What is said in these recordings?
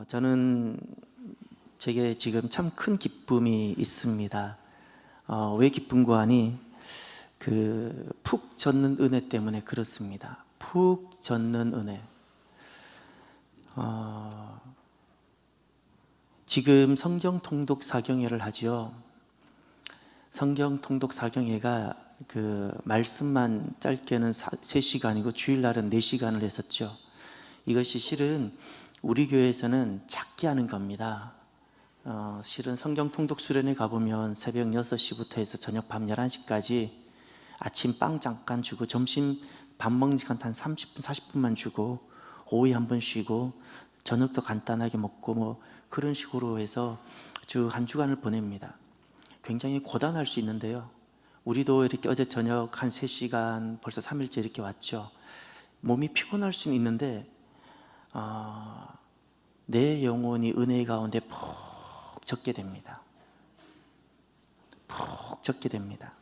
저는 제게 지금 참 큰 기쁨이 있습니다. 왜 기쁜가 하니 푹 젖는 은혜 때문에 그렇습니다. 푹 젖는 은혜. 지금 성경 통독 사경회를 하지요. 성경 통독 사경회가 말씀만 짧게는 3시간이고 주일날은 4시간을 했었죠. 이것이 실은 우리 교회에서는 작게 하는 겁니다. 실은 성경 통독 수련회 가보면 새벽 6시부터 해서 저녁 밤 11시까지 아침 빵 잠깐 주고 점심 밥 먹는 시간 한 30분 40분만 주고 오후에 한 번 쉬고 저녁도 간단하게 먹고 그런 식으로 해서 주 한 주간을 보냅니다. 굉장히 고단할 수 있는데요, 우리도 이렇게 어제 저녁 한 3시간 벌써 3일째 이렇게 왔죠. 몸이 피곤할 수는 있는데 내 영혼이 은혜 가운데 푹 젖게 됩니다. 푹 젖게 됩니다.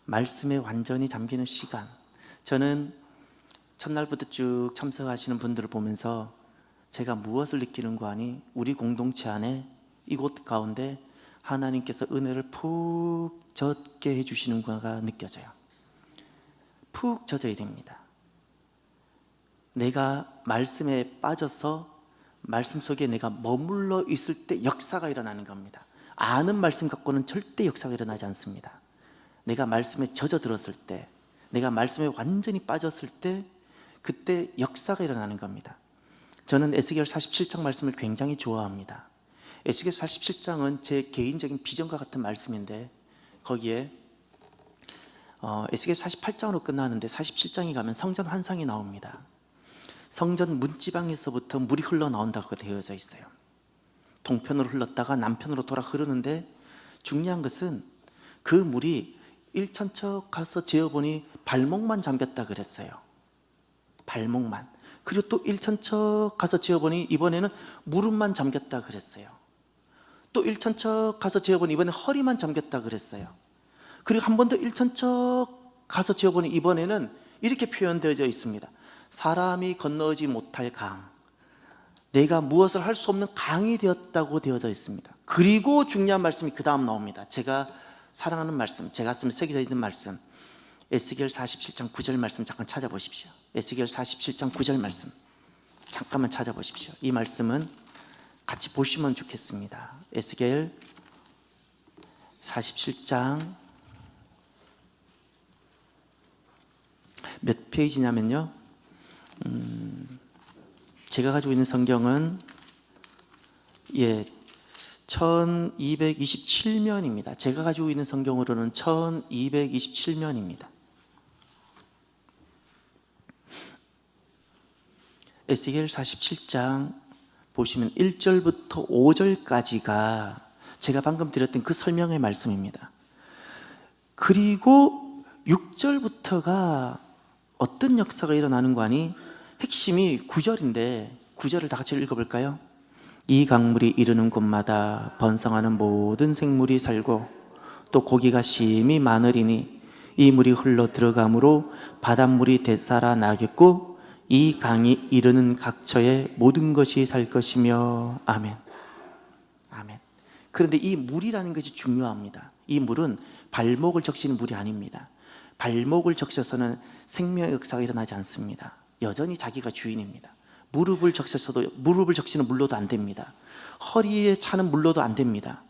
말씀에 완전히 잠기는 시간. 저는 첫날부터 쭉 참석하시는 분들을 보면서 제가 무엇을 느끼는가 하니 우리 공동체 안에 이곳 가운데 하나님께서 은혜를 푹 젖게 해주시는 거가 느껴져요. 푹 젖어야 됩니다. 내가 말씀에 빠져서 말씀 속에 내가 머물러 있을 때 역사가 일어나는 겁니다. 아는 말씀 갖고는 절대 역사가 일어나지 않습니다. 내가 말씀에 젖어들었을 때, 내가 말씀에 완전히 빠졌을 때 그때 역사가 일어나는 겁니다. 저는 에스겔 47장 말씀을 굉장히 좋아합니다. 에스겔 47장은 제 개인적인 비전과 같은 말씀인데 거기에 에스겔 48장으로 끝나는데 47장에 가면 성전 환상이 나옵니다. 성전 문지방에서부터 물이 흘러나온다고 되어져 있어요. 동편으로 흘렀다가 남편으로 돌아 흐르는데 중요한 것은 그 물이 1천척 가서 재어보니 발목만 잠겼다 그랬어요. 발목만. 그리고 또 1천척 가서 재어보니 이번에는 무릎만 잠겼다 그랬어요. 또 1천척 가서 재어보니 이번에 허리만 잠겼다 그랬어요. 그리고 한 번 더 1천척 가서 재어보니 이번에는 이렇게 표현되어져 있습니다. 사람이 건너지 못할 강, 내가 무엇을 할 수 없는 강이 되었다고 되어져 있습니다. 그리고 중요한 말씀이 그 다음 나옵니다. 제가 사랑하는 말씀, 제가 가슴에 새겨져 있는 말씀, 에스겔 47장 9절 말씀 잠깐 찾아보십시오. 에스겔 47장 9절 말씀 잠깐만 찾아보십시오. 이 말씀은 같이 보시면 좋겠습니다. 에스겔 47장 몇 페이지냐면요, 제가 가지고 있는 성경은 1227면입니다. 제가 가지고 있는 성경으로는 1227면입니다. 에스겔 47장 보시면 1절부터 5절까지가 제가 방금 드렸던 그 설명의 말씀입니다. 그리고 6절부터가 어떤 역사가 일어나는 거 아니? 핵심이 9절인데 9절을 다 같이 읽어볼까요? 이 강물이 이르는 곳마다 번성하는 모든 생물이 살고 또 고기가 심히 많으리니 이 물이 흘러 들어가므로 바닷물이 되살아나겠고 이 강이 이르는 각처에 모든 것이 살 것이며. 아멘. 아멘. 그런데 이 물이라는 것이 중요합니다. 이 물은 발목을 적시는 물이 아닙니다. 발목을 적셔서는 생명의 역사가 일어나지 않습니다. 여전히 자기가 주인입니다. 무릎을 적셔서도 무릎을 적시는 물로도 안 됩니다. 허리에 차는 물로도 안 됩니다.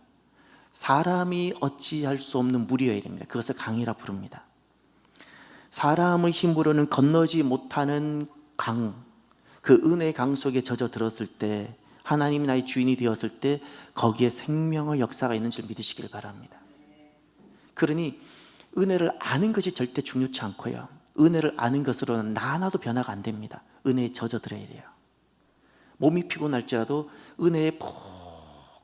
사람이 어찌할 수 없는 물이어야 됩니다. 그것을 강이라 부릅니다. 사람의 힘으로는 건너지 못하는 강, 그 은혜의 강 속에 젖어들었을 때, 하나님이 나의 주인이 되었을 때 거기에 생명의 역사가 있는 줄 믿으시길 바랍니다. 그러니 은혜를 아는 것이 절대 중요치 않고요, 은혜를 아는 것으로는 나 하나도 변화가 안 됩니다. 은혜에 젖어들어야 돼요. 몸이 피곤할지라도 은혜에 푹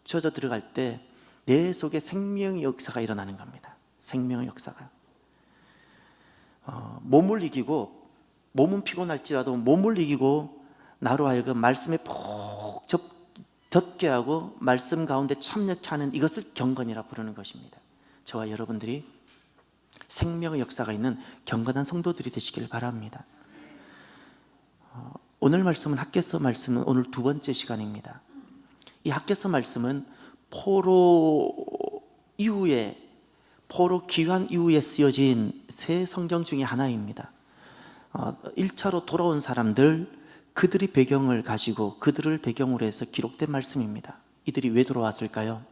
젖어 들어갈 때 내 속에 생명의 역사가 일어나는 겁니다. 생명의 역사가. 몸을 이기고, 몸은 피곤할지라도 몸을 이기고 나로 하여금 말씀에 푹 젖게 하고 말씀 가운데 참여케 하는 이것을 경건이라 부르는 것입니다. 저와 여러분들이 생명의 역사가 있는 경건한 성도들이 되시길 바랍니다. 오늘 말씀은 학개서 말씀은 오늘 두 번째 시간입니다. 이 학개서 말씀은 포로 이후에, 포로 귀환 이후에 쓰여진 새 성경 중에 하나입니다. 1차로 돌아온 사람들, 그들의 배경을 가지고 그들을 배경으로 해서 기록된 말씀입니다. 이들이 왜 돌아왔을까요?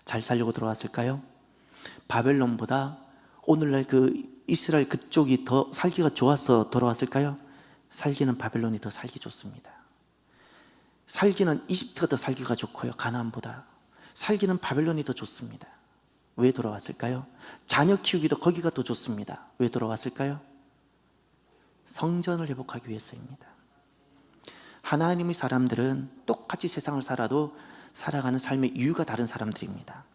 잘 살려고 돌아왔을까요? 바벨론보다 오늘날 그 이스라엘 그쪽이 더 살기가 좋아서 돌아왔을까요? 살기는 바벨론이 더 살기 좋습니다. 살기는 이집트가 더 살기가 좋고요, 가나안보다. 살기는 바벨론이 더 좋습니다. 왜 돌아왔을까요? 자녀 키우기도 거기가 더 좋습니다. 왜 돌아왔을까요? 성전을 회복하기 위해서입니다. 하나님의 사람들은 똑같이 세상을 살아도 살아가는 삶의 이유가 다른 사람들입니다.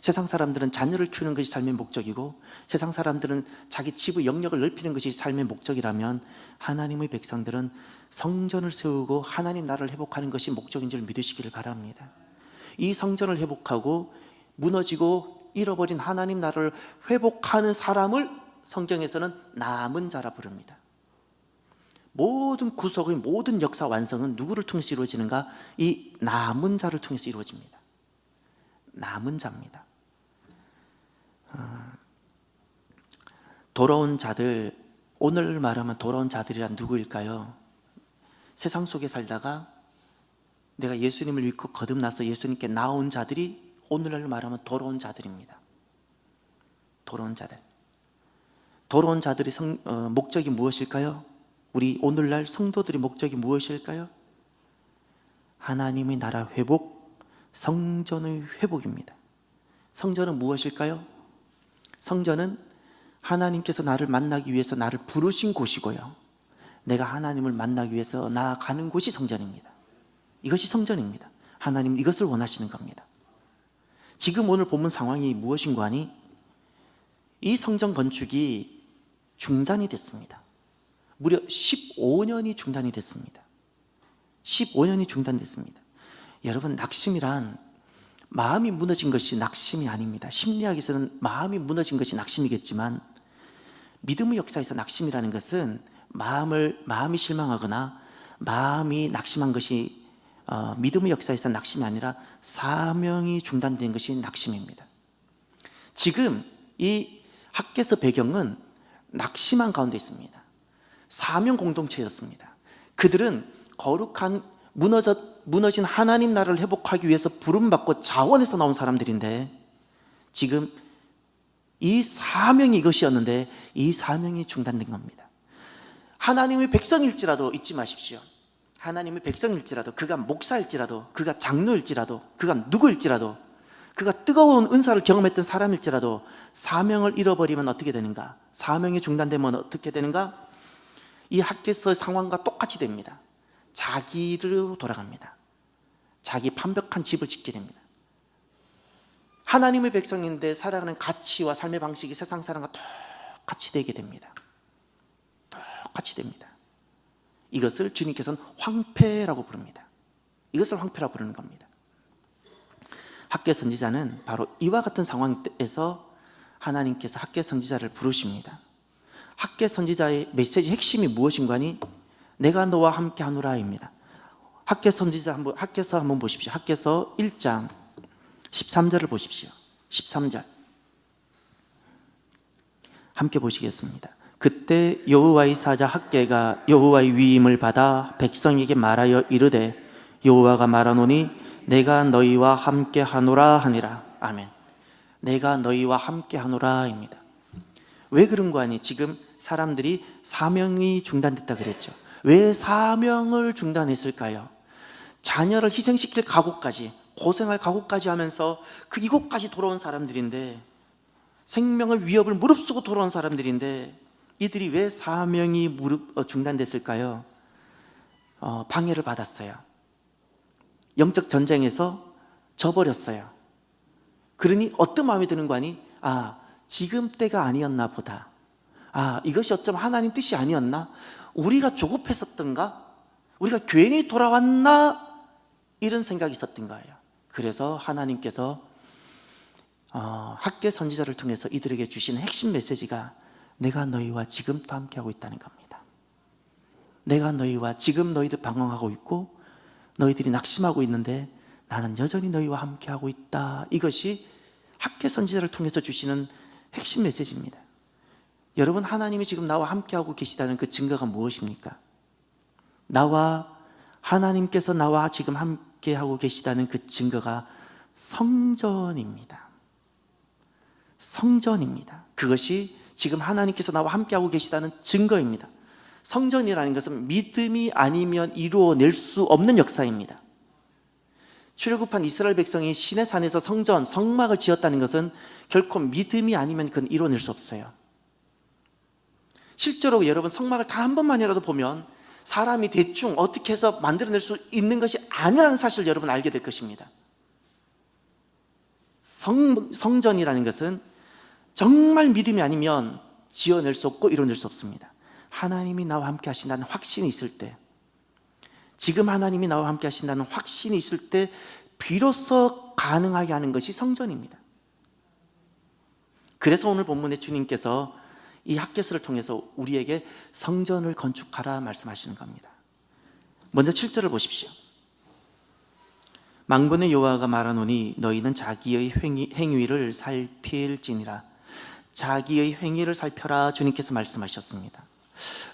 세상 사람들은 자녀를 키우는 것이 삶의 목적이고, 세상 사람들은 자기 집의 영역을 넓히는 것이 삶의 목적이라면, 하나님의 백성들은 성전을 세우고 하나님 나라를 회복하는 것이 목적인 줄 믿으시기를 바랍니다. 이 성전을 회복하고 무너지고 잃어버린 하나님 나라를 회복하는 사람을 성경에서는 남은 자라 부릅니다. 모든 구속의 모든 역사 완성은 누구를 통해서 이루어지는가? 이 남은 자를 통해서 이루어집니다. 남은 자입니다. 돌아온 자들, 오늘 말하면 돌아온 자들이란 누구일까요? 세상 속에 살다가 내가 예수님을 믿고 거듭나서 예수님께 나온 자들이 오늘날 말하면 돌아온 자들입니다. 돌아온 자들. 돌아온 자들의 목적이 무엇일까요? 우리 오늘날 성도들의 목적이 무엇일까요? 하나님의 나라 회복, 성전의 회복입니다. 성전은 무엇일까요? 성전은 하나님께서 나를 만나기 위해서 나를 부르신 곳이고요, 내가 하나님을 만나기 위해서 나아가는 곳이 성전입니다. 이것이 성전입니다. 하나님 이것을 원하시는 겁니다. 지금 오늘 본문 상황이 무엇인가 하니, 이 성전 건축이 중단이 됐습니다. 무려 15년이 중단이 됐습니다. 15년이 중단됐습니다. 여러분, 낙심이란 마음이 무너진 것이 낙심이 아닙니다. 심리학에서는 마음이 무너진 것이 낙심이겠지만, 믿음의 역사에서 낙심이라는 것은 마음이 실망하거나 마음이 낙심한 것이 믿음의 역사에서 낙심이 아니라 사명이 중단된 것이 낙심입니다. 지금 이 학개서 배경은 낙심한 가운데 있습니다. 사명 공동체였습니다. 그들은 거룩한 무너진 하나님 나라를 회복하기 위해서 부름받고 자원해서 나온 사람들인데, 지금 이 사명이 이것이었는데 이 사명이 중단된 겁니다. 하나님의 백성일지라도 잊지 마십시오. 하나님의 백성일지라도, 그가 목사일지라도, 그가 장로일지라도, 그가 누구일지라도, 그가 뜨거운 은사를 경험했던 사람일지라도 사명을 잃어버리면 어떻게 되는가? 사명이 중단되면 어떻게 되는가? 이 학개서 상황과 똑같이 됩니다. 자기로 돌아갑니다. 자기 판벽한 집을 짓게 됩니다. 하나님의 백성인데 살아가는 가치와 삶의 방식이 세상 사람과 똑같이 되게 됩니다. 똑같이 됩니다. 이것을 주님께서는 황폐라고 부릅니다. 이것을 황폐라고 부르는 겁니다. 학개 선지자는 바로 이와 같은 상황에서 하나님께서 학개 선지자를 부르십니다. 학개 선지자의 메시지 핵심이 무엇인가 하니, 내가 너와 함께 하노라입니다. 학개서 한번 보십시오. 학개서 1장 13절을 보십시오. 13절 함께 보시겠습니다. 그때 여호와의 사자 학개가 여호와의 위임을 받아 백성에게 말하여 이르되, 여호와가 말하노니 내가 너희와 함께 하노라 하니라. 아멘. 내가 너희와 함께 하노라입니다. 왜 그런 거 아니? 지금 사람들이 사명이 중단됐다 그랬죠. 왜 사명을 중단했을까요? 자녀를 희생시킬 각오까지, 고생할 각오까지 하면서 이곳까지 돌아온 사람들인데, 생명의 위협을 무릅쓰고 돌아온 사람들인데, 이들이 왜 사명이 중단됐을까요? 방해를 받았어요. 영적 전쟁에서 져버렸어요. 그러니 어떤 마음이 드는 거 아니? 지금 때가 아니었나 보다. 이것이 어쩌면 하나님 뜻이 아니었나? 우리가 조급했었던가? 우리가 괜히 돌아왔나? 이런 생각이 있었던 거예요. 그래서 하나님께서 학개 선지자를 통해서 이들에게 주시는 핵심 메시지가, 내가 너희와 지금도 함께하고 있다는 겁니다. 내가 너희와 지금 너희들 방황하고 있고 너희들이 낙심하고 있는데 나는 여전히 너희와 함께하고 있다. 이것이 학개 선지자를 통해서 주시는 핵심 메시지입니다. 여러분, 하나님이 지금 나와 함께하고 계시다는 그 증거가 무엇입니까? 하나님께서 나와 지금 함께하고 계시다는 그 증거가 성전입니다. 성전입니다. 그것이 지금 하나님께서 나와 함께하고 계시다는 증거입니다. 성전이라는 것은 믿음이 아니면 이루어낼 수 없는 역사입니다. 출애굽한 이스라엘 백성이 시내산에서 성막을 지었다는 것은 결코 믿음이 아니면 그건 이루어낼 수 없어요. 실제로 여러분, 성막을 단 한 번만이라도 보면 사람이 대충 어떻게 해서 만들어낼 수 있는 것이 아니라는 사실을 여러분 알게 될 것입니다. 성전이라는 것은 정말 믿음이 아니면 지어낼 수 없고 이뤄낼 수 없습니다. 하나님이 나와 함께 하신다는 확신이 있을 때, 지금 하나님이 나와 함께 하신다는 확신이 있을 때 비로소 가능하게 하는 것이 성전입니다. 그래서 오늘 본문에 주님께서 이 학개서를 통해서 우리에게 성전을 건축하라 말씀하시는 겁니다. 먼저 7절을 보십시오. 만군의 여호와가 말하노니 너희는 자기의 행위를 살필지니라. 자기의 행위를 살펴라, 주님께서 말씀하셨습니다.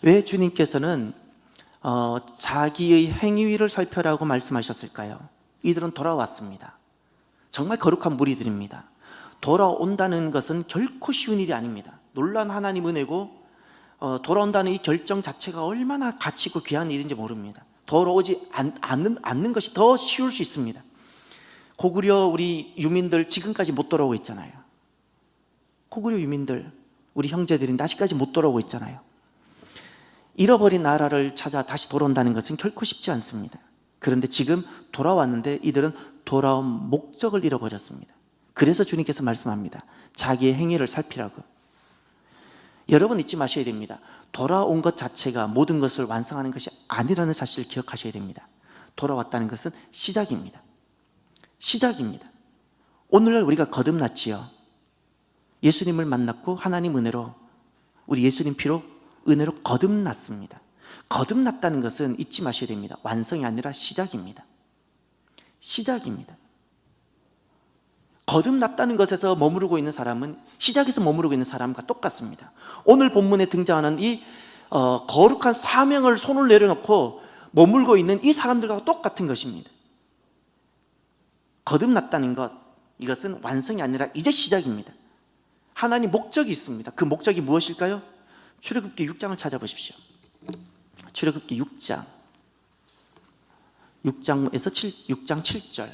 왜 주님께서는 자기의 행위를 살펴라고 말씀하셨을까요? 이들은 돌아왔습니다. 정말 거룩한 무리들입니다. 돌아온다는 것은 결코 쉬운 일이 아닙니다. 놀라운 하나님 은혜고, 돌아온다는 이 결정 자체가 얼마나 가치 있고 귀한 일인지 모릅니다. 돌아오지 않는 것이 더 쉬울 수 있습니다. 고구려 우리 유민들 지금까지 못 돌아오고 있잖아요. 고구려 유민들, 우리 형제들인데 아직까지 못 돌아오고 있잖아요. 잃어버린 나라를 찾아 다시 돌아온다는 것은 결코 쉽지 않습니다. 그런데 지금 돌아왔는데 이들은 돌아온 목적을 잃어버렸습니다. 그래서 주님께서 말씀합니다. 자기의 행위를 살피라고. 여러분, 잊지 마셔야 됩니다. 돌아온 것 자체가 모든 것을 완성하는 것이 아니라는 사실을 기억하셔야 됩니다. 돌아왔다는 것은 시작입니다. 시작입니다. 오늘날 우리가 거듭났지요. 예수님을 만났고 하나님 은혜로, 우리 예수님 피로 은혜로 거듭났습니다. 거듭났다는 것은 잊지 마셔야 됩니다. 완성이 아니라 시작입니다. 시작입니다. 거듭났다는 것에서 머무르고 있는 사람은 시작에서 머무르고 있는 사람과 똑같습니다. 오늘 본문에 등장하는 이 거룩한 사명을 손을 내려놓고 머물고 있는 이 사람들과 똑같은 것입니다. 거듭났다는 것, 이것은 완성이 아니라 이제 시작입니다. 하나님 목적이 있습니다. 그 목적이 무엇일까요? 출애굽기 6장을 찾아보십시오. 출애굽기 6장에서 6장 7절.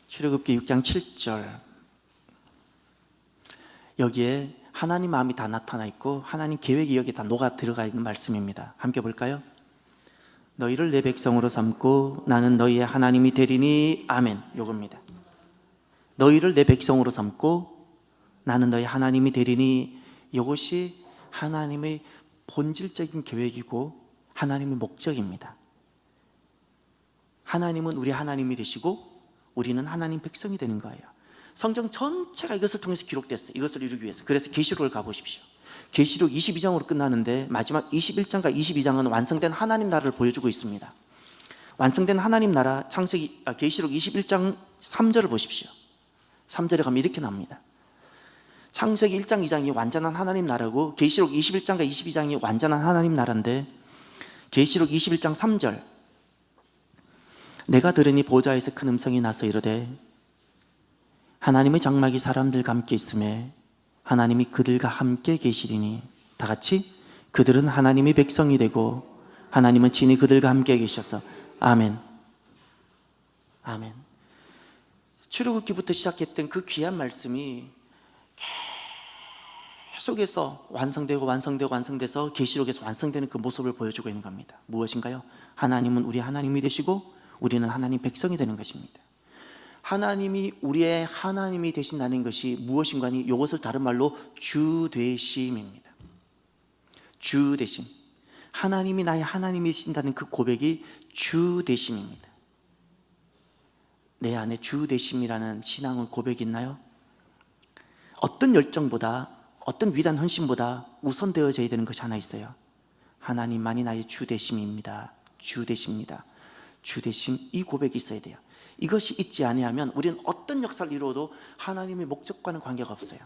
출애굽기 6장 7절. 여기에 하나님 마음이 다 나타나 있고 하나님 계획이 여기에 다 녹아 들어가 있는 말씀입니다. 함께 볼까요? 너희를 내 백성으로 삼고 나는 너희의 하나님이 되리니. 아멘. 요겁니다. 너희를 내 백성으로 삼고 나는 너희 하나님이 되리니. 이것이 하나님의 본질적인 계획이고 하나님의 목적입니다. 하나님은 우리 하나님이 되시고 우리는 하나님 백성이 되는 거예요. 성경 전체가 이것을 통해서 기록됐어요. 이것을 이루기 위해서. 그래서 계시록을 가보십시오. 계시록 22장으로 끝나는데 마지막 21장과 22장은 완성된 하나님 나라를 보여주고 있습니다. 완성된 하나님 나라, 계시록 21장 3절을 보십시오. 3절에 가면 이렇게 나옵니다. 창세기 1장 2장이 완전한 하나님 나라고 계시록 21장과 22장이 완전한 하나님 나라인데, 계시록 21장 3절, 내가 들으니 보좌에서 큰 음성이 나서 이르되 하나님의 장막이 사람들과 함께 있음에 하나님이 그들과 함께 계시리니. 다 같이, 그들은 하나님의 백성이 되고 하나님은 친히 그들과 함께 계셔서. 아멘. 아멘. 출애굽기부터 시작했던 그 귀한 말씀이 계속해서 완성돼서 계시록에서 완성되는 그 모습을 보여주고 있는 겁니다. 무엇인가요? 하나님은 우리 하나님이 되시고 우리는 하나님 백성이 되는 것입니다. 하나님이 우리의 하나님이 되신다는 것이 무엇인가니, 이것을 다른 말로 주되심입니다. 주되심. 하나님이 나의 하나님이 되신다는 그 고백이 주되심입니다. 내 안에 주되심이라는 신앙의 고백이 있나요? 어떤 열정보다, 어떤 위대한 헌신보다 우선되어져야 되는 것이 하나 있어요. 하나님만이 나의 주 되심입니다. 주 되십니다. 주 되심, 이 고백이 있어야 돼요. 이것이 있지 아니하면 우리는 어떤 역사를 이루어도 하나님의 목적과는 관계가 없어요.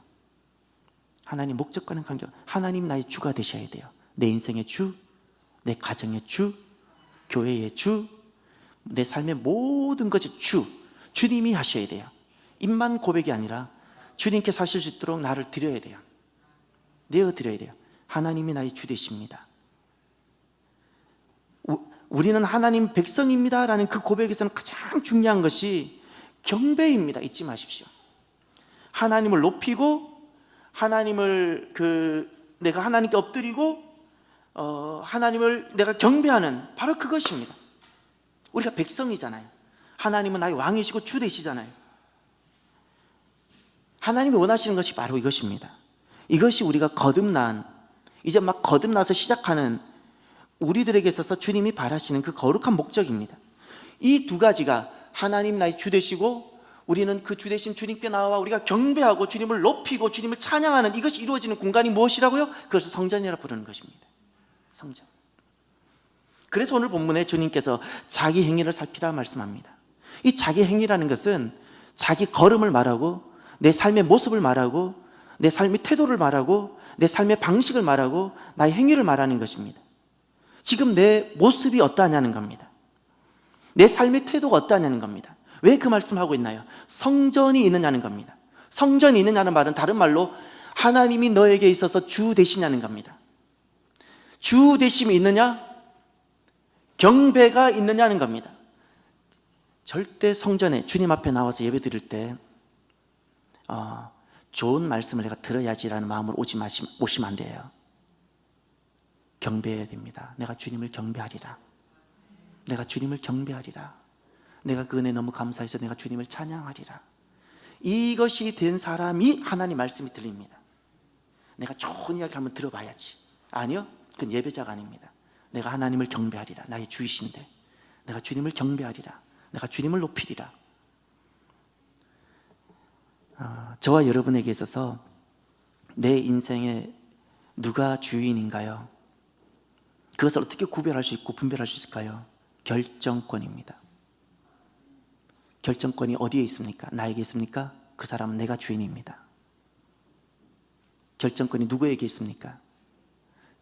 하나님 목적과는 관계가, 하나님 나의 주가 되셔야 돼요. 내 인생의 주, 내 가정의 주, 교회의 주, 내 삶의 모든 것의 주, 주님이 하셔야 돼요. 입만 고백이 아니라 주님께 사실 수 있도록 나를 드려야 돼요. 내어드려야 돼요. 하나님이 나의 주 되십니다. 우리는 하나님 백성입니다 라는 그 고백에서는 가장 중요한 것이 경배입니다. 잊지 마십시오. 하나님을 높이고, 하나님을 내가 하나님께 엎드리고, 하나님을 내가 경배하는 바로 그것입니다. 우리가 백성이잖아요. 하나님은 나의 왕이시고 주 되시잖아요. 하나님이 원하시는 것이 바로 이것입니다. 이것이 우리가 거듭난, 이제 막 거듭나서 시작하는 우리들에게 있어서 주님이 바라시는 그 거룩한 목적입니다. 이 두 가지가 하나님 나의 주 되시고, 우리는 그 주 되신 주님께 나와 우리가 경배하고 주님을 높이고 주님을 찬양하는 이것이 이루어지는 공간이 무엇이라고요? 그것을 성전이라 부르는 것입니다. 성전. 그래서 오늘 본문에 주님께서 자기 행위를 살피라 말씀합니다. 이 자기 행위라는 것은 자기 걸음을 말하고, 내 삶의 모습을 말하고, 내 삶의 태도를 말하고, 내 삶의 방식을 말하고, 나의 행위를 말하는 것입니다. 지금 내 모습이 어떠하냐는 겁니다. 내 삶의 태도가 어떠하냐는 겁니다. 왜 그 말씀하고 있나요? 성전이 있느냐는 겁니다. 성전이 있느냐는 말은 다른 말로 하나님이 너에게 있어서 주 되시냐는 겁니다. 주 되심이 있느냐? 경배가 있느냐는 겁니다. 절대 성전에 주님 앞에 나와서 예배 드릴 때 좋은 말씀을 내가 들어야지라는 마음으로 오시면 안 돼요. 경배해야 됩니다. 내가 주님을 경배하리라. 내가 주님을 경배하리라. 내가 그 은혜 너무 감사해서 내가 주님을 찬양하리라. 이것이 된 사람이 하나님 말씀이 들립니다. 내가 좋은 이야기를 한번 들어봐야지. 아니요, 그건 예배자가 아닙니다. 내가 하나님을 경배하리라. 나의 주이신데 내가 주님을 경배하리라. 내가 주님을 높이리라. 저와 여러분에게 있어서 내 인생에 누가 주인인가요? 그것을 어떻게 구별할 수 있고 분별할 수 있을까요? 결정권입니다. 결정권이 어디에 있습니까? 나에게 있습니까? 그 사람은 내가 주인입니다. 결정권이 누구에게 있습니까?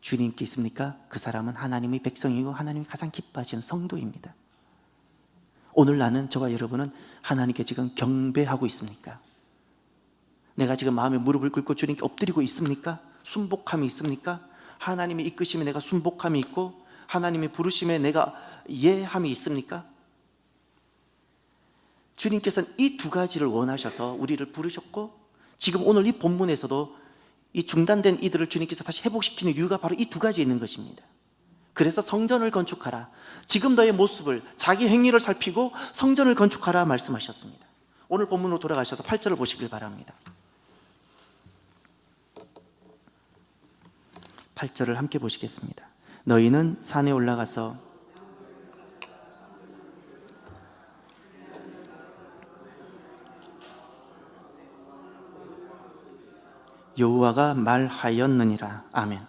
주님께 있습니까? 그 사람은 하나님의 백성이고 하나님이 가장 기뻐하시는 성도입니다. 오늘 나는, 저와 여러분은 하나님께 지금 경배하고 있습니까? 내가 지금 마음에 무릎을 꿇고 주님께 엎드리고 있습니까? 순복함이 있습니까? 하나님의 이끄심에 내가 순복함이 있고 하나님의 부르심에 내가 예함이 있습니까? 주님께서는 이 두 가지를 원하셔서 우리를 부르셨고, 지금 오늘 이 본문에서도 이 중단된 이들을 주님께서 다시 회복시키는 이유가 바로 이 두 가지에 있는 것입니다. 그래서 성전을 건축하라. 지금 너의 모습을, 자기 행위를 살피고 성전을 건축하라 말씀하셨습니다. 오늘 본문으로 돌아가셔서 8절을 보시길 바랍니다. 8절을 함께 보시겠습니다. 너희는 산에 올라가서 여호와가 말하였느니라. 아멘.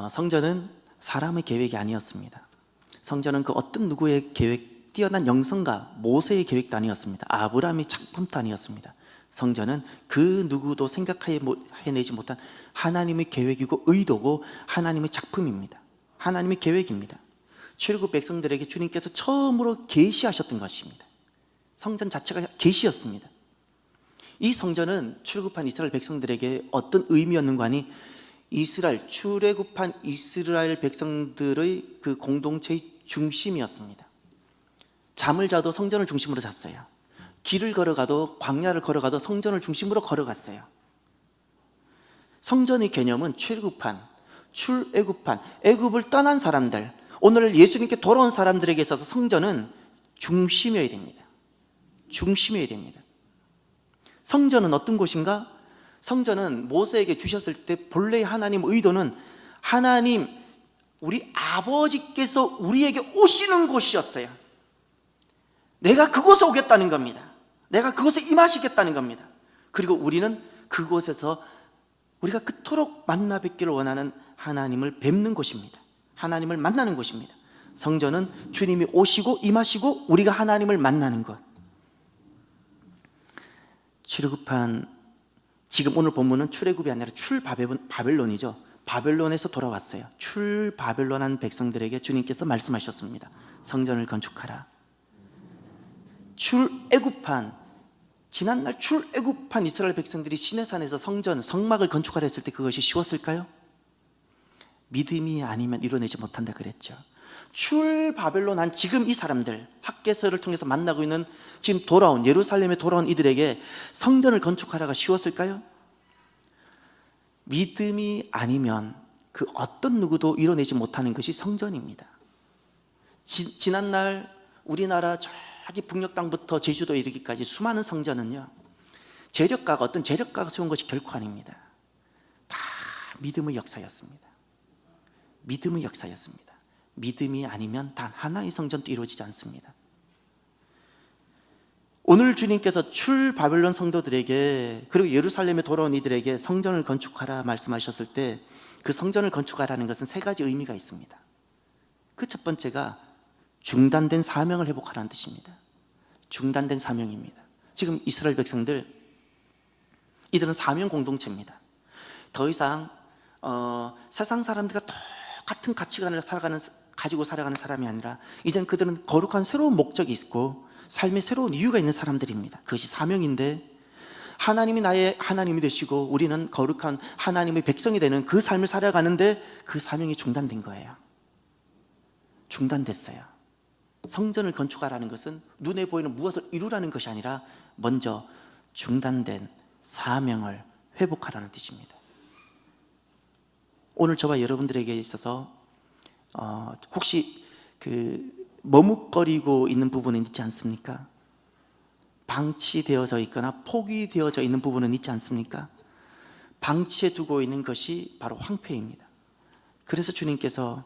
성전은 사람의 계획이 아니었습니다. 성전은 그 어떤 누구의 계획, 뛰어난 영성가 모세의 계획도 아니었습니다. 아브라함의 작품도 아니었습니다. 성전은 그 누구도 생각해내지 못한 하나님의 계획이고 의도고 하나님의 작품입니다. 하나님의 계획입니다. 출애굽 백성들에게 주님께서 처음으로 계시하셨던 것입니다. 성전 자체가 계시였습니다. 이 성전은 출애굽한 이스라엘 백성들에게 어떤 의미였는가 하니, 출애굽한 이스라엘 백성들의 그 공동체의 중심이었습니다. 잠을 자도 성전을 중심으로 잤어요. 길을 걸어가도, 광야를 걸어가도 성전을 중심으로 걸어갔어요. 성전의 개념은 출애굽한, 애굽을 떠난 사람들, 오늘 예수님께 돌아온 사람들에게 있어서 성전은 중심이어야 됩니다. 중심이어야 됩니다. 성전은 어떤 곳인가? 성전은 모세에게 주셨을 때 본래의 하나님 의도는 하나님, 우리 아버지께서 우리에게 오시는 곳이었어요. 내가 그곳에 오겠다는 겁니다. 내가 그곳에 임하시겠다는 겁니다. 그리고 우리는 그곳에서 우리가 그토록 만나 뵙기를 원하는 하나님을 뵙는 곳입니다. 하나님을 만나는 곳입니다. 성전은 주님이 오시고 임하시고 우리가 하나님을 만나는 것. 출애굽한, 지금 오늘 본문은 출애굽이 아니라 출바벨론이죠. 바벨론에서 돌아왔어요. 출바벨론한 백성들에게 주님께서 말씀하셨습니다. 성전을 건축하라. 출애굽한, 지난날 출애굽한 이스라엘 백성들이 시내산에서 성전, 성막을 건축하려 했을 때 그것이 쉬웠을까요? 믿음이 아니면 이뤄내지 못한다 그랬죠. 출바벨론한 지금 이 사람들, 학개서를 통해서 만나고 있는 지금 돌아온, 예루살렘에 돌아온 이들에게 성전을 건축하라가 쉬웠을까요? 믿음이 아니면 그 어떤 누구도 이뤄내지 못하는 것이 성전입니다. 지난날 우리나라 저기 북녘 땅부터 제주도에 이르기까지 수많은 성전은요, 재력가가, 어떤 재력가가 세운 것이 결코 아닙니다. 다 믿음의 역사였습니다. 믿음의 역사였습니다. 믿음이 아니면 단 하나의 성전도 이루어지지 않습니다. 오늘 주님께서 출바벨론 성도들에게, 그리고 예루살렘에 돌아온 이들에게 성전을 건축하라 말씀하셨을 때 그 성전을 건축하라는 것은 세 가지 의미가 있습니다. 그 첫 번째가 중단된 사명을 회복하라는 뜻입니다. 중단된 사명입니다. 지금 이스라엘 백성들, 이들은 사명 공동체입니다. 더 이상 세상 사람들과 똑같은 가치관을 가지고 살아가는 사람이 아니라 이제는 그들은 거룩한 새로운 목적이 있고 삶의 새로운 이유가 있는 사람들입니다. 그것이 사명인데, 하나님이 나의 하나님이 되시고 우리는 거룩한 하나님의 백성이 되는 그 삶을 살아가는데 그 사명이 중단된 거예요. 중단됐어요. 성전을 건축하라는 것은 눈에 보이는 무엇을 이루라는 것이 아니라 먼저 중단된 사명을 회복하라는 뜻입니다. 오늘 저와 여러분들에게 있어서 혹시 머뭇거리고 있는 부분은 있지 않습니까? 방치되어져 있거나 포기되어져 있는 부분은 있지 않습니까? 방치해 두고 있는 것이 바로 황폐입니다. 그래서 주님께서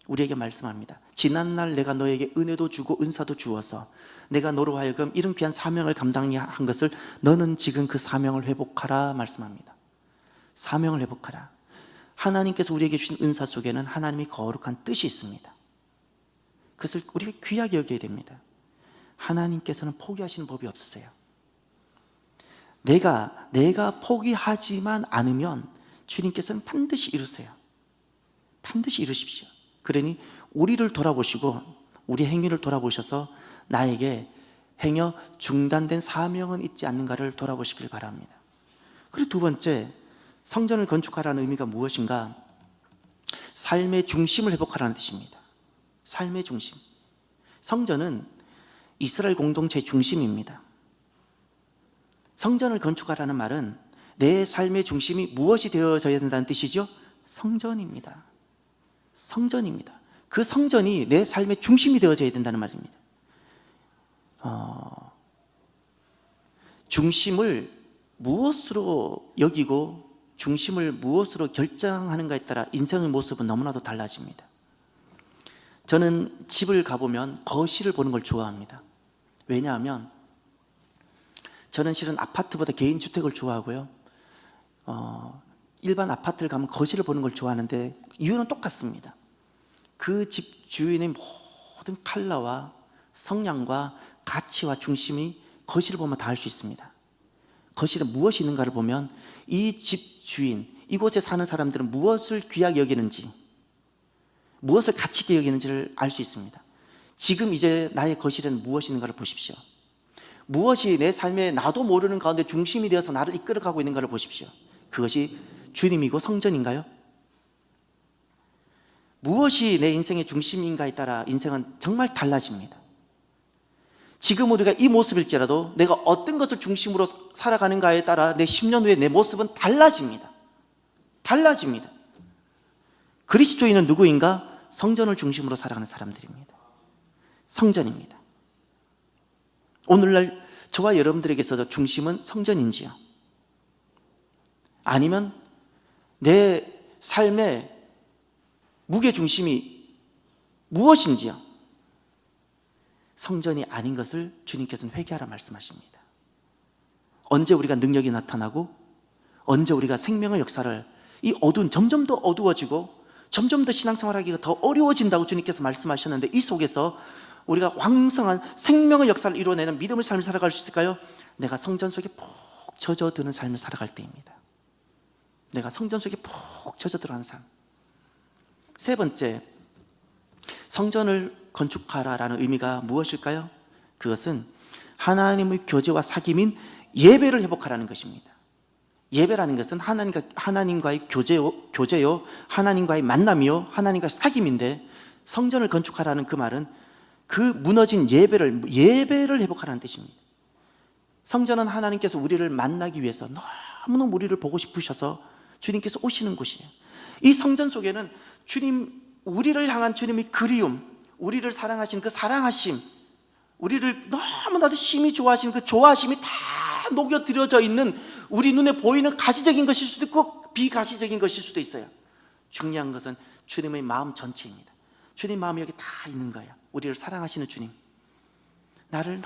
우리에게 말씀합니다. 지난날 내가 너에게 은혜도 주고 은사도 주어서 내가 너로 하여금 이런 귀한 사명을 감당하게 한 것을 너는 지금 그 사명을 회복하라 말씀합니다. 사명을 회복하라. 하나님께서 우리에게 주신 은사 속에는 하나님의 거룩한 뜻이 있습니다. 그것을 우리가 귀하게 여겨야 됩니다. 하나님께서는 포기하시는 법이 없으세요. 내가 포기하지만 않으면 주님께서는 반드시 이루세요. 반드시 이루십시오. 그러니 우리를 돌아보시고 우리 행위를 돌아보셔서 나에게 행여 중단된 사명은 있지 않는가를 돌아보시길 바랍니다. 그리고 두 번째, 성전을 건축하라는 의미가 무엇인가? 삶의 중심을 회복하라는 뜻입니다. 삶의 중심. 성전은 이스라엘 공동체의 중심입니다. 성전을 건축하라는 말은 내 삶의 중심이 무엇이 되어져야 된다는 뜻이죠? 성전입니다. 성전입니다. 그 성전이 내 삶의 중심이 되어져야 된다는 말입니다. 중심을 무엇으로 여기고 중심을 무엇으로 결정하는가에 따라 인생의 모습은 너무나도 달라집니다. 저는 집을 가보면 거실을 보는 걸 좋아합니다. 왜냐하면 저는 실은 아파트보다 개인주택을 좋아하고요, 일반 아파트를 가면 거실을 보는 걸 좋아하는데 이유는 똑같습니다. 그 집 주인의 모든 컬러와 성향과 가치와 중심이 거실을 보면 다 알 수 있습니다. 거실에 무엇이 있는가를 보면 이 집 주인, 이곳에 사는 사람들은 무엇을 귀하게 여기는지, 무엇을 가치 있게 여기는지를 알 수 있습니다. 지금 이제 나의 거실에는 무엇이 있는가를 보십시오. 무엇이 내 삶에 나도 모르는 가운데 중심이 되어서 나를 이끌어가고 있는가를 보십시오. 그것이 주님이고 성전인가요? 무엇이 내 인생의 중심인가에 따라 인생은 정말 달라집니다. 지금 우리가 이 모습일지라도 내가 어떤 것을 중심으로 살아가는가에 따라 내 10년 후에 내 모습은 달라집니다. 달라집니다. 그리스도인은 누구인가? 성전을 중심으로 살아가는 사람들입니다. 성전입니다. 오늘날 저와 여러분들에게 있어서 중심은 성전인지요? 아니면 내 삶의 무게중심이 무엇인지요? 성전이 아닌 것을 주님께서는 회개하라 말씀하십니다. 언제 우리가 능력이 나타나고 언제 우리가 생명의 역사를, 이 어두운, 점점 더 어두워지고 점점 더 신앙생활하기가 더 어려워진다고 주님께서 말씀하셨는데, 이 속에서 우리가 왕성한 생명의 역사를 이루어내는 믿음의 삶을 살아갈 수 있을까요? 내가 성전 속에 푹 젖어드는 삶을 살아갈 때입니다. 내가 성전 속에 푹 젖어들어가는 삶. 세 번째, 성전을 건축하라라는 의미가 무엇일까요? 그것은 하나님의 교제와 사귐인 예배를 회복하라는 것입니다. 예배라는 것은 하나님과의 교제요, 하나님과의 만남이요, 하나님과의 사귐인데, 성전을 건축하라는 그 말은 그 무너진 예배를 회복하라는 뜻입니다. 성전은 하나님께서 우리를 만나기 위해서 너무너무 우리를 보고 싶으셔서 주님께서 오시는 곳이에요. 이 성전 속에는 우리를 향한 주님의 그리움, 우리를 사랑하신 그 사랑하심, 우리를 너무나도 심히 좋아하시는 그 좋아하심이 다 녹여들여져 있는, 우리 눈에 보이는 가시적인 것일 수도 있고 비가시적인 것일 수도 있어요. 중요한 것은 주님의 마음 전체입니다. 주님 마음이 여기 다 있는 거예요. 우리를 사랑하시는 주님, 나를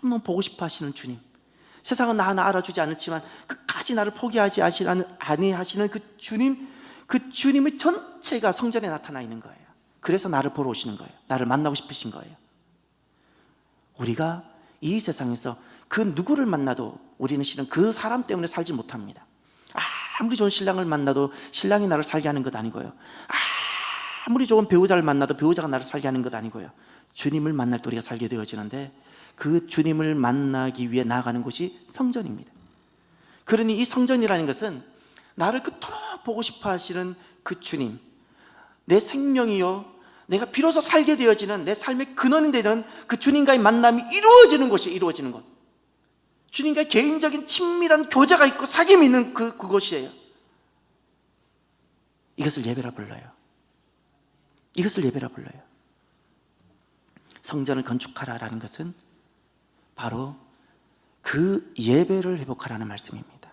너무 보고 싶어 하시는 주님, 세상은 나 하나 알아주지 않았지만 끝까지 나를 포기하지 아니하시는 그 주님, 그 주님의 전체가 성전에 나타나 있는 거예요. 그래서 나를 보러 오시는 거예요. 나를 만나고 싶으신 거예요. 우리가 이 세상에서 그 누구를 만나도 우리는 실은 그 사람 때문에 살지 못합니다. 아무리 좋은 신랑을 만나도 신랑이 나를 살게 하는 것 아니고요, 아무리 좋은 배우자를 만나도 배우자가 나를 살게 하는 것 아니고요, 주님을 만날 때 우리가 살게 되어지는데, 그 주님을 만나기 위해 나아가는 곳이 성전입니다. 그러니 이 성전이라는 것은 나를 그토록 보고 싶어 하시는 그 주님, 내 생명이요, 내가 비로소 살게 되어지는 내 삶의 근원이 되는 그 주님과의 만남이 이루어지는 곳이, 이루어지는 곳, 주님과의 개인적인 친밀한 교제가 있고 사귐이 있는 그곳이에요. 이것을 예배라 불러요. 이것을 예배라 불러요. 성전을 건축하라라는 것은 바로 그 예배를 회복하라는 말씀입니다.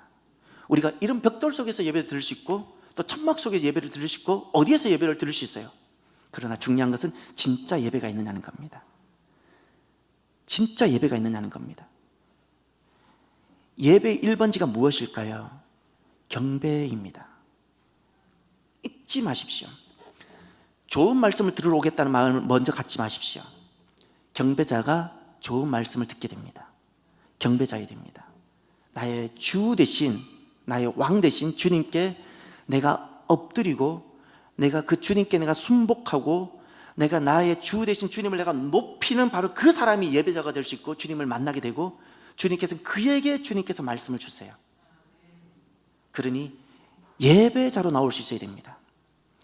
우리가 이런 벽돌 속에서 예배를 드릴 수 있고, 또 천막 속에서 예배를 드릴 수 있고, 어디에서 예배를 드릴 수 있어요. 그러나 중요한 것은 진짜 예배가 있느냐는 겁니다. 진짜 예배가 있느냐는 겁니다. 예배의 1번지가 무엇일까요? 경배입니다. 잊지 마십시오. 좋은 말씀을 들으러 오겠다는 마음을 먼저 갖지 마십시오. 경배자가 좋은 말씀을 듣게 됩니다. 경배자가 됩니다. 나의 주 대신, 나의 왕 대신 주님께 내가 엎드리고, 내가 그 주님께 내가 순복하고, 내가 나의 주 대신 주님을 내가 높이는 바로 그 사람이 예배자가 될 수 있고, 주님을 만나게 되고, 주님께서 그에게 주님께서 말씀을 주세요. 그러니 예배자로 나올 수 있어야 됩니다.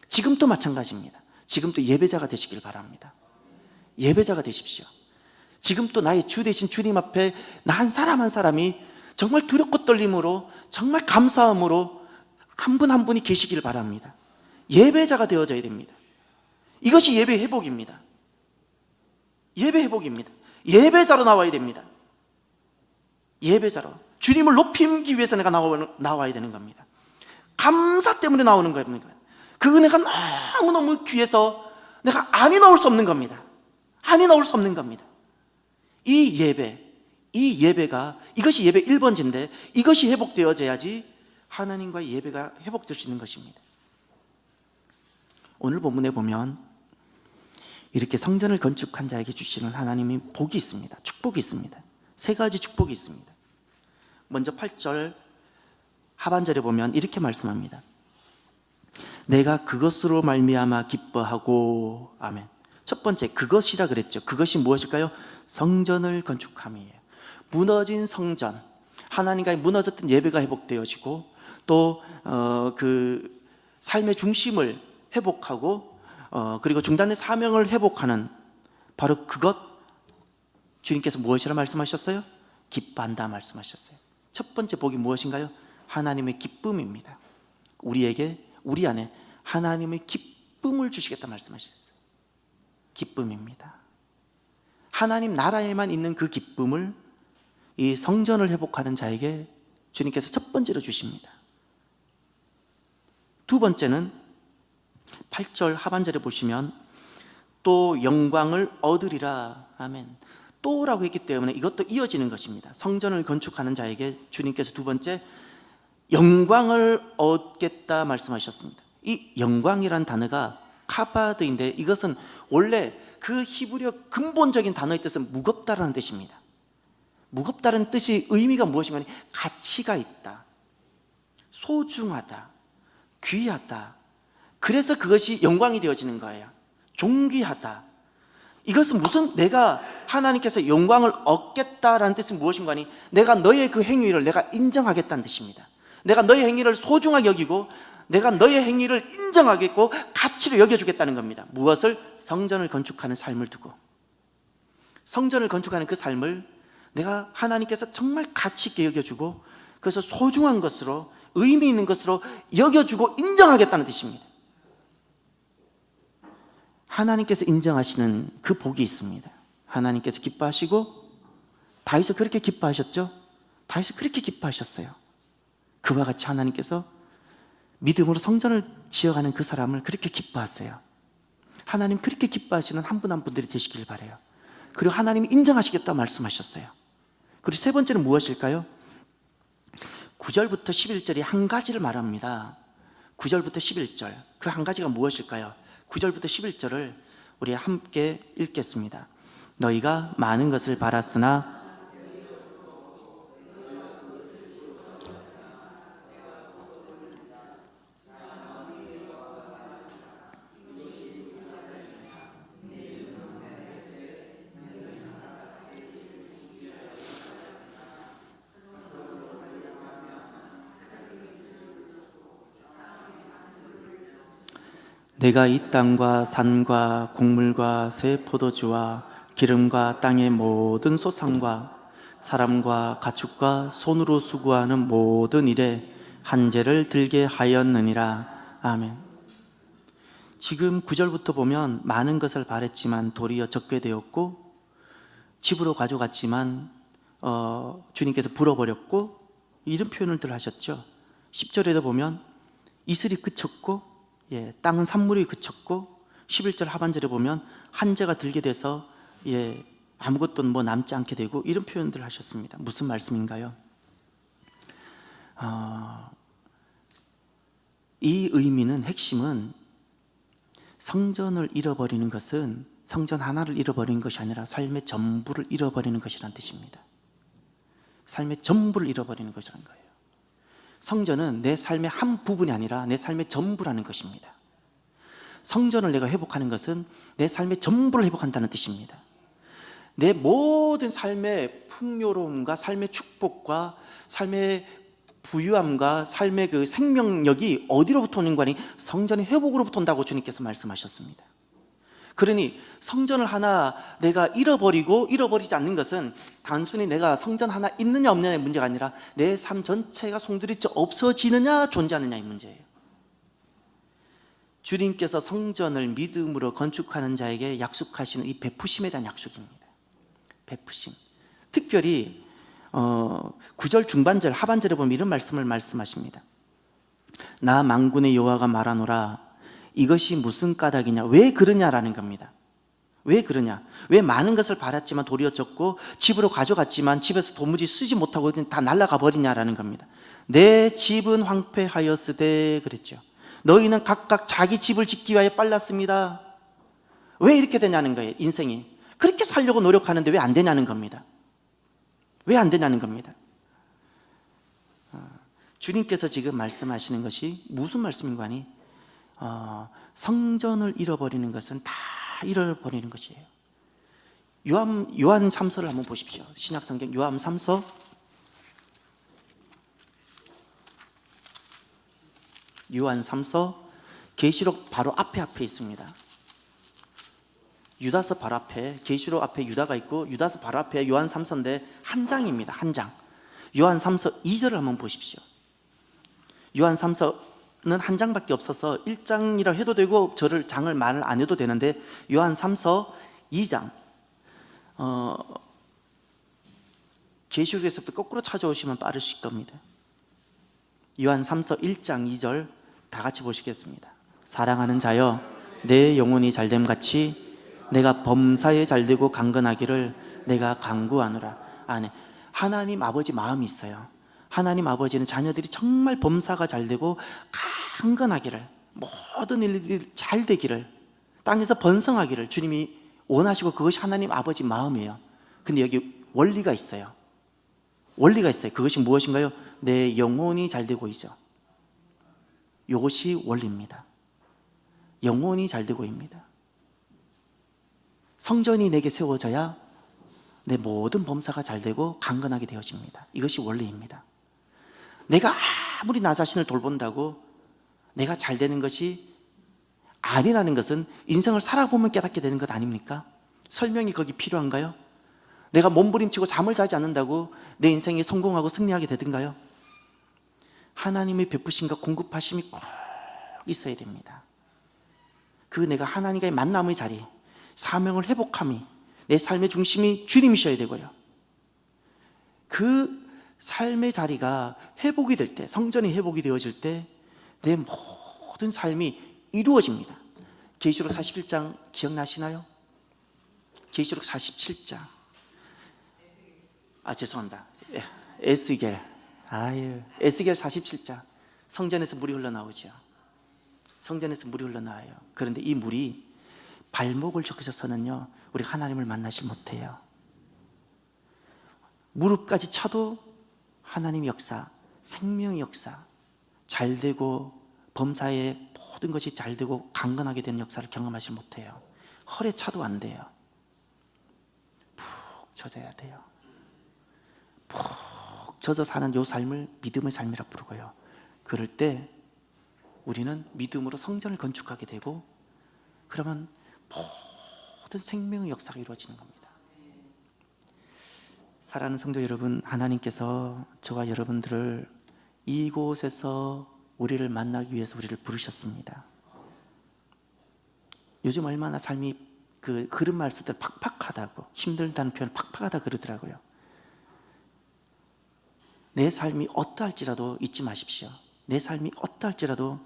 지금도 마찬가지입니다. 지금도 예배자가 되시길 바랍니다. 예배자가 되십시오. 지금도 나의 주 대신 주님 앞에 나 한 사람 한 사람이 정말 두렵고 떨림으로, 정말 감사함으로 한 분 한 분이 계시길 바랍니다. 예배자가 되어져야 됩니다. 이것이 예배 회복입니다. 예배 회복입니다. 예배자로 나와야 됩니다. 예배자로 주님을 높이기 위해서 내가 나와야 되는 겁니다. 감사 때문에 나오는 겁니다. 그 은혜가 너무너무 귀해서 내가 안이 나올 수 없는 겁니다. 안이 나올 수 없는 겁니다. 이 예배가, 이것이 예배 1번지인데, 이것이 회복되어져야지 하나님과의 예배가 회복될 수 있는 것입니다. 오늘 본문에 보면 이렇게 성전을 건축한 자에게 주시는 하나님의 복이 있습니다. 축복이 있습니다. 세 가지 축복이 있습니다. 먼저 8절 하반절에 보면 이렇게 말씀합니다. 내가 그것으로 말미암아 기뻐하고, 아멘. 첫 번째, 그것이라 그랬죠. 그것이 무엇일까요? 성전을 건축함이에요. 무너진 성전, 하나님과의 무너졌던 예배가 회복되어지고, 또 그 삶의 중심을 회복하고, 그리고 중단의 사명을 회복하는 바로 그것, 주님께서 무엇이라 말씀하셨어요? 기뻐한다 말씀하셨어요. 첫 번째 복이 무엇인가요? 하나님의 기쁨입니다. 우리 안에 하나님의 기쁨을 주시겠다 말씀하셨어요. 기쁨입니다. 하나님 나라에만 있는 그 기쁨을 이 성전을 회복하는 자에게 주님께서 첫 번째로 주십니다. 두 번째는 8절 하반절에 보시면 또 영광을 얻으리라. 아멘. 또라고 했기 때문에 이것도 이어지는 것입니다. 성전을 건축하는 자에게 주님께서 두 번째 영광을 얻겠다 말씀하셨습니다. 이 영광이란 단어가 카바드인데 이것은 원래 그 히브리어 근본적인 단어의 뜻은 무겁다라는 뜻입니다. 무겁다는 뜻이 의미가 무엇인가 하니 가치가 있다, 소중하다, 귀하다. 그래서 그것이 영광이 되어지는 거예요. 존귀하다. 이것은 무슨, 내가 하나님께서 영광을 얻겠다라는 뜻은 무엇인가 하니 내가 너의 그 행위를 내가 인정하겠다는 뜻입니다. 내가 너의 행위를 소중하게 여기고 내가 너의 행위를 인정하겠고 가치로 여겨주겠다는 겁니다. 무엇을? 성전을 건축하는 삶을 두고, 성전을 건축하는 그 삶을 내가 하나님께서 정말 가치 있게 여겨주고 그래서 소중한 것으로, 의미 있는 것으로 여겨주고 인정하겠다는 뜻입니다. 하나님께서 인정하시는 그 복이 있습니다. 하나님께서 기뻐하시고, 다윗을 그렇게 기뻐하셨죠? 다윗을 그렇게 기뻐하셨어요. 그와 같이 하나님께서 믿음으로 성전을 지어가는 그 사람을 그렇게 기뻐하세요. 하나님 그렇게 기뻐하시는 한 분 한 분들이 되시길 바라요. 그리고 하나님이 인정하시겠다 말씀하셨어요. 그리고 세 번째는 무엇일까요? 9절부터 11절이 한 가지를 말합니다. 9절부터 11절, 그 한 가지가 무엇일까요? 9절부터 11절을 우리 함께 읽겠습니다. 너희가 많은 것을 바랐으나 내가 이 땅과 산과 곡물과 새 포도주와 기름과 땅의 모든 소산과 사람과 가축과 손으로 수고하는 모든 일에 한재를 들게 하였느니라. 아멘. 지금 9절부터 보면 많은 것을 바랬지만 도리어 적게 되었고, 집으로 가져갔지만 주님께서 불어버렸고, 이런 표현을 하셨죠. 10절에도 보면 이슬이 그쳤고, 땅은 산물이 그쳤고, 11절 하반절에 보면 한재가 들게 돼서 아무것도 남지 않게 되고, 이런 표현들을 하셨습니다. 무슨 말씀인가요? 이 의미는, 핵심은 성전을 잃어버리는 것은 성전 하나를 잃어버리는 것이 아니라 삶의 전부를 잃어버리는 것이라는 뜻입니다. 삶의 전부를 잃어버리는 것이라는 거예요. 성전은 내 삶의 한 부분이 아니라 내 삶의 전부라는 것입니다. 성전을 내가 회복하는 것은 내 삶의 전부를 회복한다는 뜻입니다. 내 모든 삶의 풍요로움과 삶의 축복과 삶의 부유함과 삶의 그 생명력이 어디로부터 오는 거니? 성전의 회복으로부터 온다고 주님께서 말씀하셨습니다. 그러니 성전을 하나 내가 잃어버리지 않는 것은 단순히 내가 성전 하나 있느냐 없느냐의 문제가 아니라 내 삶 전체가 송두리째 없어지느냐 존재하느냐의 문제예요. 주님께서 성전을 믿음으로 건축하는 자에게 약속하시는 이 베푸심에 대한 약속입니다. 베푸심. 특별히 9절 중반절 하반절에 보면 이런 말씀을 말씀하십니다. 나 만군의 여호와가 말하노라, 이것이 무슨 까닭이냐, 왜 그러냐라는 겁니다. 왜 그러냐, 왜 많은 것을 바랐지만 도리어 적고 집으로 가져갔지만 집에서 도무지 쓰지 못하고 다 날아가 버리냐라는 겁니다. 내 집은 황폐하였으되 그랬죠. 너희는 각각 자기 집을 짓기 위하여 빨랐습니다. 왜 이렇게 되냐는 거예요. 인생이 그렇게 살려고 노력하는데 왜 안 되냐는 겁니다. 왜 안 되냐는 겁니다. 주님께서 지금 말씀하시는 것이 무슨 말씀인가 하니 성전을 잃어버리는 것은 다 잃어버리는 것이에요. 요한 3서를 한번 보십시오. 신약성경 요한 3서 요한 3서 계시록 바로 앞에 있습니다. 유다서 바로 앞에, 계시록 앞에 유다가 있고 유다서 바로 앞에 요한 3서인데 한 장입니다. 한 장. 요한 3서 2절을 한번 보십시오. 요한 3서는 한 장밖에 없어서 1장이라 해도 되고 장을 말을 안 해도 되는데 요한 3서 2장 계시록에서부터 거꾸로 찾아오시면 빠르실 겁니다. 요한 3서 1장 2절 다 같이 보시겠습니다. 사랑하는 자여, 내 영혼이 잘됨같이 내가 범사에 잘되고 강건하기를 내가 간구하노라. 하나님 아버지 마음이 있어요. 하나님 아버지는 자녀들이 정말 범사가 잘 되고 강건하기를, 모든 일들이 잘 되기를, 땅에서 번성하기를 주님이 원하시고 그것이 하나님 아버지 마음이에요. 근데 여기 원리가 있어요. 원리가 있어요. 그것이 무엇인가요? 내 영혼이 잘 되고 있죠. 이것이 원리입니다. 영혼이 잘 되고입니다. 성전이 내게 세워져야 내 모든 범사가 잘 되고 강건하게 되어집니다. 이것이 원리입니다. 내가 아무리 나 자신을 돌본다고 내가 잘 되는 것이 아니라는 것은 인생을 살아보면 깨닫게 되는 것 아닙니까? 설명이 거기 필요한가요? 내가 몸부림치고 잠을 자지 않는다고 내 인생이 성공하고 승리하게 되든가요? 하나님의 베푸심과 공급하심이 꼭 있어야 됩니다. 그 내가 하나님과의 만남의 자리, 사명을 회복함이, 내 삶의 중심이 주님이셔야 되고요. 그 삶의 자리가 회복이 될 때, 성전이 회복이 되어질 때 내 모든 삶이 이루어집니다. 계시록 47장 기억나시나요? 계시록 47장. 죄송합니다. 에스겔. 에스겔 47장. 성전에서 물이 흘러나오죠. 성전에서 물이 흘러나와요. 그런데 이 물이 발목을 적셔서는요, 우리 하나님을 만나지 못해요. 무릎까지 차도 하나님의 역사, 생명의 역사, 잘되고 범사의 모든 것이 잘되고 강건하게 되는 역사를 경험하지 못해요. 허리에 차도 안 돼요. 푹 젖어야 돼요. 푹 젖어 사는 이 삶을 믿음의 삶이라 부르고요. 그럴 때 우리는 믿음으로 성전을 건축하게 되고, 그러면 모든 생명의 역사가 이루어지는 겁니다. 사랑하는 성도 여러분, 하나님께서 저와 여러분들을 이곳에서 우리를 만나기 위해서 우리를 부르셨습니다. 요즘 얼마나 삶이 그런 말 쓸 때 팍팍하다고, 힘들다는 표현을 팍팍하다 그러더라고요. 내 삶이 어떠할지라도 잊지 마십시오. 내 삶이 어떠할지라도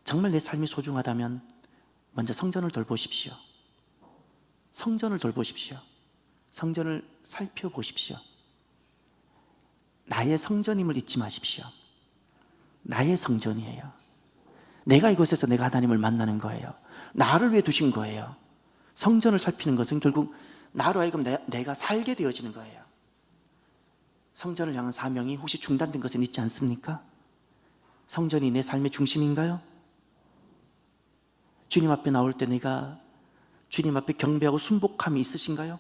정말 내 삶이 소중하다면 먼저 성전을 돌보십시오. 성전을 돌보십시오. 성전을 살펴보십시오. 나의 성전임을 잊지 마십시오. 나의 성전이에요. 내가 이곳에서 내가 하나님을 만나는 거예요. 나를 위해 두신 거예요. 성전을 살피는 것은 결국 나로 하여금 내가 살게 되어지는 거예요. 성전을 향한 사명이 혹시 중단된 것은 있지 않습니까? 성전이 내 삶의 중심인가요? 주님 앞에 나올 때 내가 주님 앞에 경배하고 순복함이 있으신가요?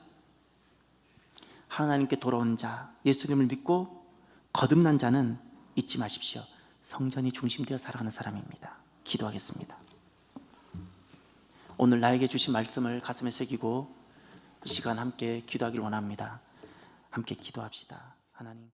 하나님께 돌아온 자, 예수님을 믿고 거듭난 자는 잊지 마십시오. 성전이 중심되어 살아가는 사람입니다. 기도하겠습니다. 오늘 나에게 주신 말씀을 가슴에 새기고 이 시간 함께 기도하길 원합니다. 함께 기도합시다. 하나님.